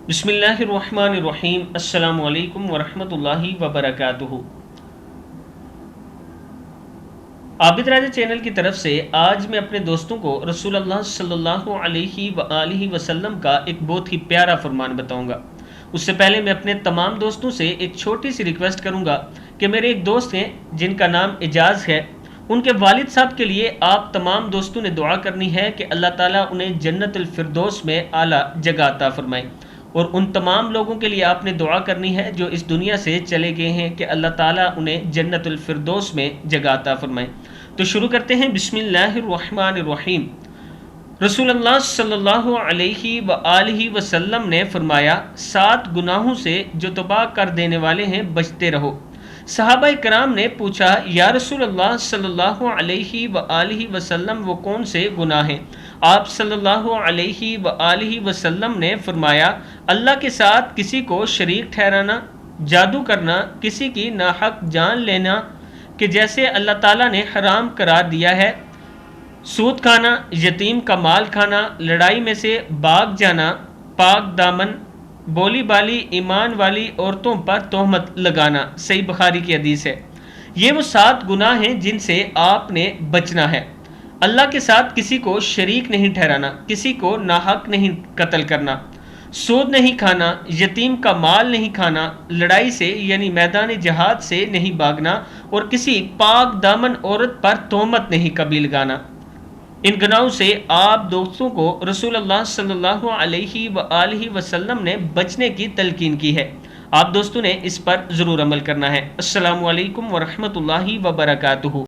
بسم اللہ الرحمن الرحیم۔ السلام علیکم ورحمۃ اللہ وبرکاتہ۔ عابد راجہ چینل کی طرف سے آج میں اپنے دوستوں کو رسول اللہ صلی اللہ علیہ وآلہ وسلم کا ایک بہت ہی پیارا فرمان بتاؤں گا۔ اس سے پہلے میں اپنے تمام دوستوں سے ایک چھوٹی سی ریکویسٹ کروں گا کہ میرے ایک دوست ہیں جن کا نام اعجاز ہے، ان کے والد صاحب کے لیے آپ تمام دوستوں نے دعا کرنی ہے کہ اللہ تعالیٰ انہیں جنت الفردوس میں اعلیٰ جگہ عطا فرمائے، اور ان تمام لوگوں کے لیے آپ نے دعا کرنی ہے جو اس دنیا سے چلے گئے ہیں کہ اللہ تعالیٰ انہیں جنت الفردوس میں جگہ عطا فرمائے۔ تو شروع کرتے ہیں۔ بسم اللہ الرحمن الرحیم۔ رسول اللہ صلی اللہ علیہ وآلہ وسلم نے فرمایا، 7 گناہوں سے جو تباہ کر دینے والے ہیں بچتے رہو۔ صحابہ کرام نے پوچھا، یا رسول اللہ صلی اللہ علیہ وآلہ وسلم وہ کون سے گناہ ہیں؟ آپ صلی اللہ علیہ وآلہ وسلم نے فرمایا، اللہ کے ساتھ کسی کو شریک ٹھہرانا، جادو کرنا، کسی کی ناحق جان لینا کہ جیسے اللہ تعالیٰ نے حرام قرار دیا ہے، سود کھانا، یتیم کا مال کھانا، لڑائی میں سے بھاگ جانا، پاک دامن، بولی بالی ایمان والی عورتوں پر تہمت لگانا۔ صحیح بخاری کی حدیث ہے۔ یہ وہ 7 گناہ ہیں جن سے آپ نے بچنا ہے۔ اللہ کے ساتھ کسی کو شریک نہیں ٹھہرانا، کسی کو ناحق نہیں قتل کرنا، سود نہیں کھانا، یتیم کا مال نہیں کھانا، لڑائی سے یعنی میدان جہاد سے نہیں بھاگنا، اور کسی پاک دامن عورت پر تہمت نہیں کبھی لگانا۔ ان گناہوں سے آپ دوستوں کو رسول اللہ صلی اللہ علیہ وآلہ وسلم نے بچنے کی تلقین کی ہے۔ آپ دوستوں نے اس پر ضرور عمل کرنا ہے۔ السلام علیکم ورحمۃ اللہ وبرکاتہ۔